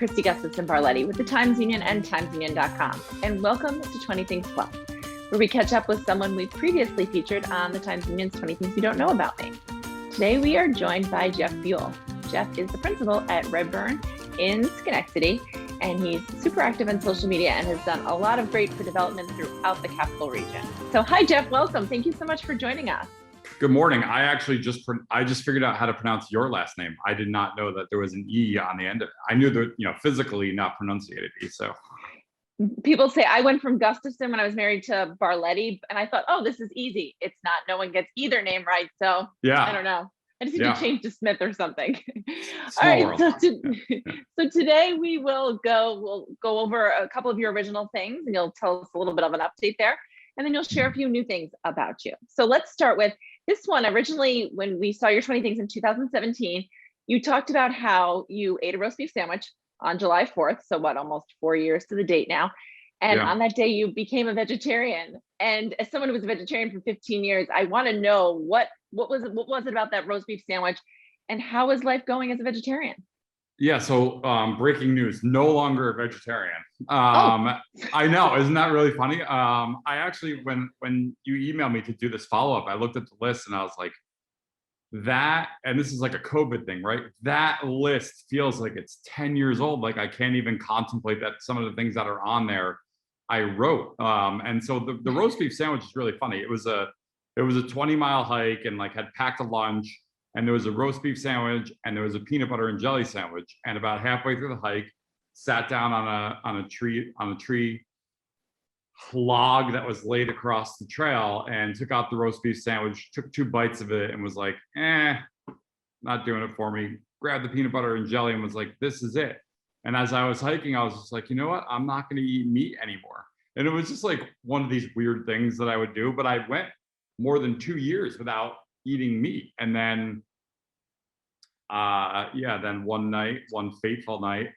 Kristi Gustafson Barlette with the Times Union and TimesUnion.com, and welcome to 20 Things Plus, where we catch up with someone we've previously featured on the Times Union's 20 Things You Don't Know About Me. Today, we are joined by Jeff Buell. Jeff is the principal at Redburn in Schenectady, and he's super active on social media and has done a lot of great for development throughout the capital region. So hi, Jeff, welcome. Thank you so much for joining us. Good morning. I actually just figured out how to pronounce your last name. I did not know that there was an E on the end of it. I knew that, physically not pronunciated E. So people say I went from Gustafson when I was married to Barlette, and I thought, oh, this is easy. It's not. No one gets either name right. So yeah, I don't know. I just need to change to Smith or something. Small All world. right. So today we'll go over a couple of your original things, and you'll tell us a little bit of an update there, and then you'll share a few new things about you. So let's start with this one. Originally, when we saw your 20 things in 2017, you talked about how you ate a roast beef sandwich on July 4th. So what, almost 4 years to the date now. And on that day, you became a vegetarian. And as someone who was a vegetarian for 15 years, I want to know what was it about that roast beef sandwich, and how is life going as a vegetarian? Yeah. So breaking news: no longer a vegetarian. I know, isn't that really funny? I actually, when you emailed me to do this follow up, I looked at the list and I was like, that, and this is like a COVID thing, right? That list feels like it's 10 years old. Like I can't even contemplate that some of the things that are on there I wrote. And so the roast beef sandwich is really funny. It was a 20-mile hike, and like had packed a lunch, and there was a roast beef sandwich and there was a peanut butter and jelly sandwich. And about halfway through the hike, sat down on a tree log that was laid across the trail, and took out the roast beef sandwich, took 2 bites of it and was like, not doing it for me. Grabbed the peanut butter and jelly and was like, this is it. And as I was hiking, I was just like, you know what? I'm not going to eat meat anymore. And it was just like one of these weird things that I would do. But I went more than 2 years without eating meat. And then, then one fateful night,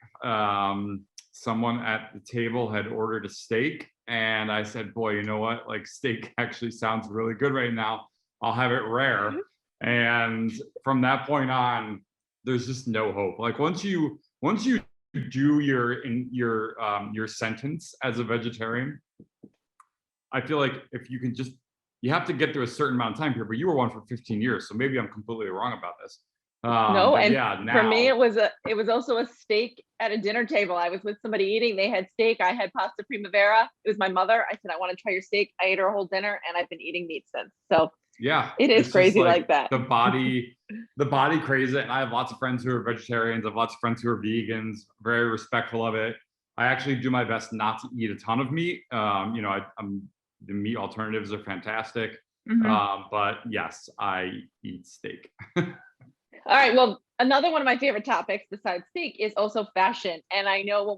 someone at the table had ordered a steak. And I said, boy, you know what? Like, steak actually sounds really good right now. I'll have it rare. And from that point on, there's just no hope. Like once you do your sentence as a vegetarian, I feel like if you can you have to get through a certain amount of time here, but you were one for 15 years. So maybe I'm completely wrong about this. No, and for me, it was also a steak at a dinner table. I was with somebody eating, they had steak, I had pasta primavera. It was my mother. I said, I want to try your steak. I ate her whole dinner, and I've been eating meat since. So yeah, it is crazy like that. The body craves it. And I have lots of friends who are vegetarians. I have lots of friends who are vegans, very respectful of it. I actually do my best not to eat a ton of meat. The meat alternatives are fantastic. But yes, I eat steak. All right. Well, another one of my favorite topics besides steak is also fashion. And I know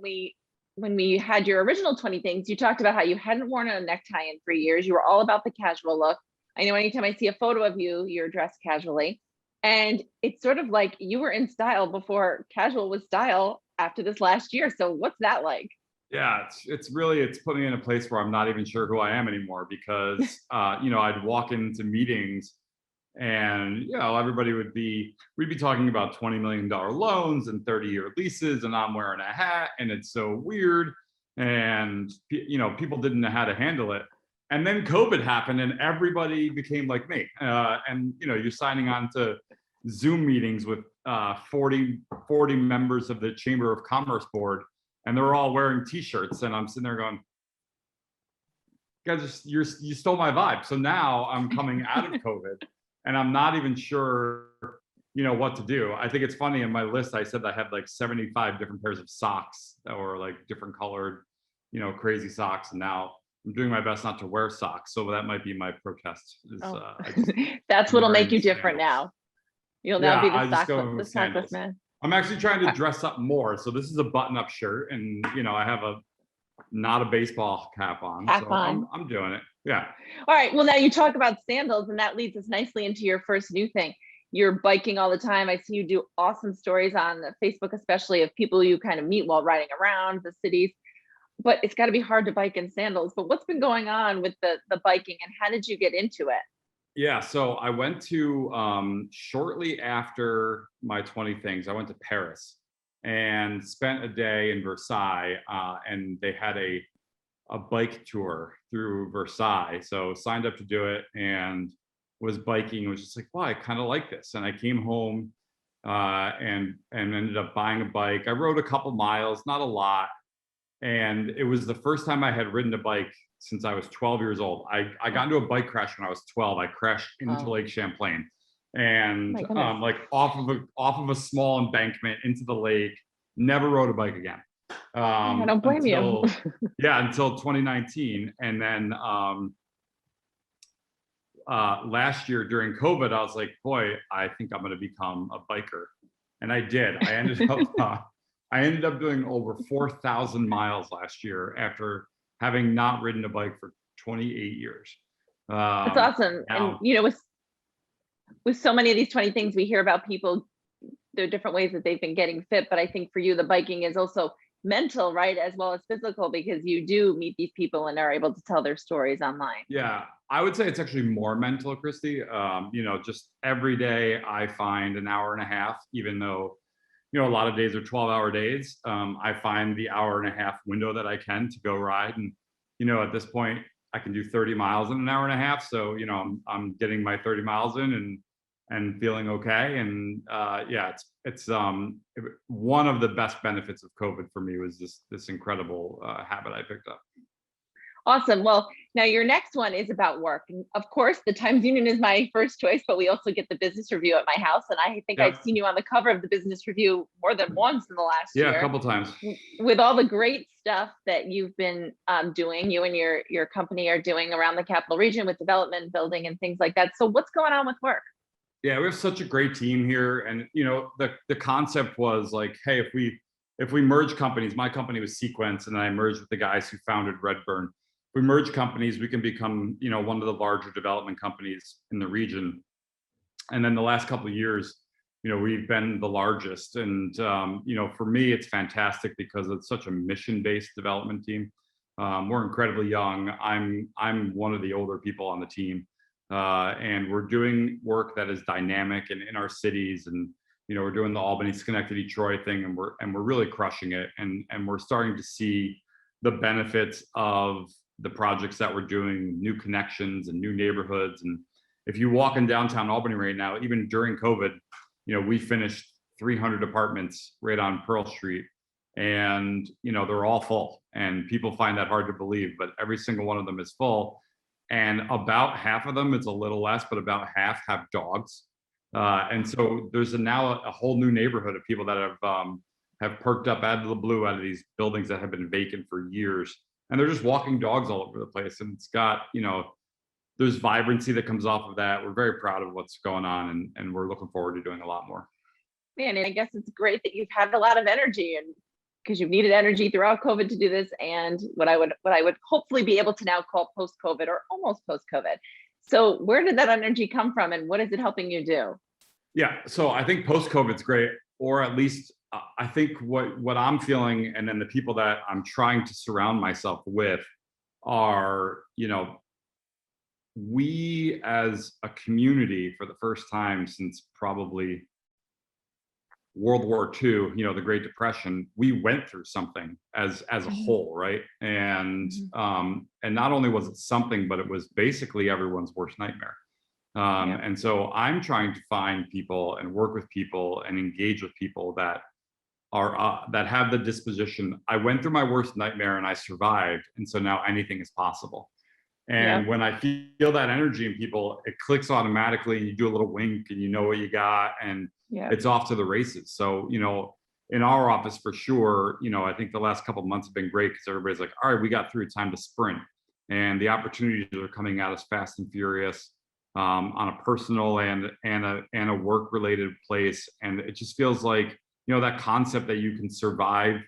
when we had your original 20 things, you talked about how you hadn't worn a necktie in 3 years. You were all about the casual look. I know anytime I see a photo of you, you're dressed casually. And it's sort of like you were in style before casual was style after this last year. So what's that like? Yeah, it's put me in a place where I'm not even sure who I am anymore, because I'd walk into meetings and we'd be talking about $20 million loans and 30-year leases, and I'm wearing a hat, and it's so weird, and people didn't know how to handle it. And then COVID happened, and everybody became like me. And you're signing on to Zoom meetings with 40 members of the Chamber of Commerce board, and they're all wearing T-shirts, and I'm sitting there going, guys, you stole my vibe. So now I'm coming out of COVID, and I'm not even sure, what to do. I think it's funny, in my list, I said I had like 75 different pairs of socks that were like different colored, crazy socks. And now I'm doing my best not to wear socks. So that might be my protest. That's what'll make you different now. You'll now be the sockless man. I'm actually trying to dress up more. So this is a button-up shirt, and I have not a baseball cap on. I'm doing it. Yeah. All right. Well, now you talk about sandals, and that leads us nicely into your first new thing. You're biking all the time. I see you do awesome stories on Facebook, especially of people you kind of meet while riding around the cities. But it's got to be hard to bike in sandals. But what's been going on with the biking, and how did you get into it? Yeah, so I went to, shortly after my 20 things, I went to Paris. and spent a day in Versailles, and they had a bike tour through Versailles. So signed up to do it and was biking. Was just like, wow, I kind of like this. And I came home and ended up buying a bike. I rode a couple miles, not a lot. And it was the first time I had ridden a bike since I was 12 years old. I got into a bike crash when I was 12. I crashed into Lake Champlain, and like off of a small embankment into the lake. Never rode a bike again. I don't blame you. Yeah, until 2019, and then last year during COVID, I was like, boy, I think I'm going to become a biker, and I did. I ended up doing over 4,000 miles last year after having not ridden a bike for 28 years. That's awesome. And with so many of these 20 things we hear about people, there are different ways that they've been getting fit, but I think for you, the biking is also mental, right, as well as physical, because you do meet these people and are able to tell their stories online. Yeah, I would say it's actually more mental, Kristi. Just every day I find an hour and a half, even though, a lot of days are 12-hour days. I find the hour and a half window that I can to go ride. And, at this point, I can do 30 miles in an hour and a half. So, I'm getting my 30 miles in and feeling okay. And it's one of the best benefits of COVID for me was this incredible habit I picked up. Awesome. Well, now your next one is about work. And of course, the Times Union is my first choice, but we also get the Business Review at my house. And I think I've seen you on the cover of the Business Review more than once in the last year. Yeah, a couple times. With all the great stuff that you've been doing, you and your company are doing around the Capital Region with development, building, and things like that. So what's going on with work? Yeah, we have such a great team here. And, the concept was like, hey, if we merge companies, my company was Sequence, and then I merged with the guys who founded Redburn. If we merge companies, we can become, one of the larger development companies in the region. And then the last couple of years, we've been the largest. And, for me, it's fantastic because it's such a mission-based development team. We're incredibly young. I'm one of the older people on the team. And we're doing work that is dynamic and in our cities. And, we're doing the Albany, Schenectady, Troy thing, and we're really crushing it. And we're starting to see the benefits of the projects that we're doing, new connections and new neighborhoods. And if you walk in downtown Albany right now, even during COVID, we finished 300 apartments right on Pearl Street, and they're all full, and people find that hard to believe, but every single one of them is full. And about half of them, it's a little less, but about half have dogs. And so there's now a whole new neighborhood of people that have perked up out of the blue out of these buildings that have been vacant for years. And they're just walking dogs all over the place. And it's got, there's vibrancy that comes off of that. We're very proud of what's going on, and we're looking forward to doing a lot more. Man, and I guess it's great that you've had a lot of energy, and because you've needed energy throughout COVID to do this, and what I would hopefully be able to now call post-COVID or almost post-COVID. So where did that energy come from, and what is it helping you do? Yeah, so I think post-COVID's great, or at least I think what I'm feeling, and then the people that I'm trying to surround myself with are, we as a community, for the first time since probably World War II, the Great Depression, we went through something as a whole, right? And and not only was it something, but it was basically everyone's worst nightmare. And so I'm trying to find people and work with people and engage with people that are that have the disposition. I went through my worst nightmare and I survived, and so now anything is possible. And when I feel that energy in people, it clicks automatically, and you do a little wink, and you know what you got, and it's off to the races. So in our office for sure, I think the last couple of months have been great because everybody's like, all right, we got through, time to sprint, and the opportunities are coming at us fast and furious. On a personal and a work related place, and it just feels like that concept that you can survive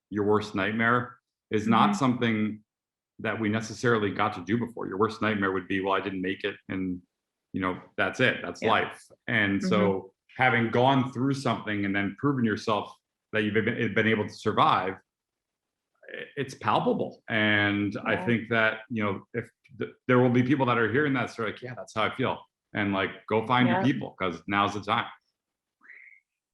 your worst nightmare is not something that we necessarily got to do before. Your worst nightmare would be, well, I didn't make it, and that's it, that's life. And so having gone through something and then proven yourself that you've been able to survive, it's palpable. And I think that if there will be people that are hearing that, so like, yeah, that's how I feel, and like, go find your people, because now's the time.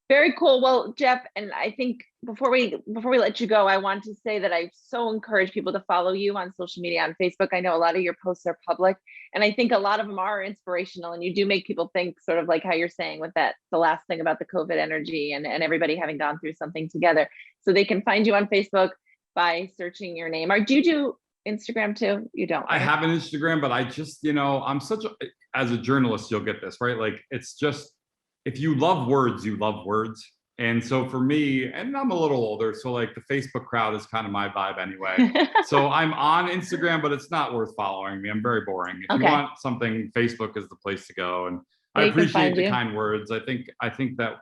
Very cool. Well, Jeff, and I think before we let you go, I want to say that I so encourage people to follow you on social media, on Facebook. I know a lot of your posts are public, and I think a lot of them are inspirational, and you do make people think, sort of like how you're saying with that, the last thing about the COVID energy and everybody having gone through something together. So they can find you on Facebook by searching your name. Or do you do Instagram too? You don't, I right? have an Instagram, but I just, I'm such a, as a journalist, you'll get this, right? Like, it's just, if you love words, you love words. And so for me, and I'm a little older, so like the Facebook crowd is kind of my vibe anyway. So I'm on Instagram, but it's not worth following me. I'm very boring. If you Okay. want something, Facebook is the place to go. And I They can appreciate find the you. kind words. I think that,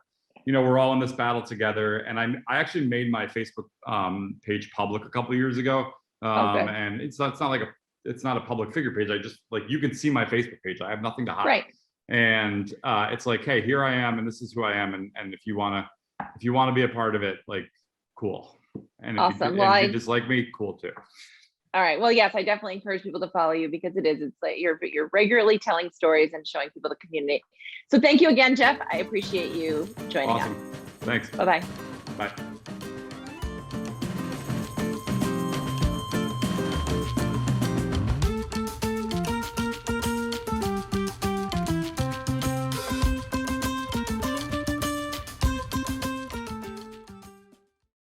we're all in this battle together. And I actually made my Facebook page public a couple of years ago. Good. And it's not like it's not a public figure page. I just, like, you can see my Facebook page. I have nothing to hide. Right. And it's like, hey, here I am, and this is who I am. And if you want to be a part of it, like, cool. And if Awesome. if you dislike me, cool too. All right. Well, yes, I definitely encourage people to follow you, because it's like you're regularly telling stories and showing people the community. So thank you again, Jeff. I appreciate you joining us. Awesome. Thanks. Bye-bye. Bye.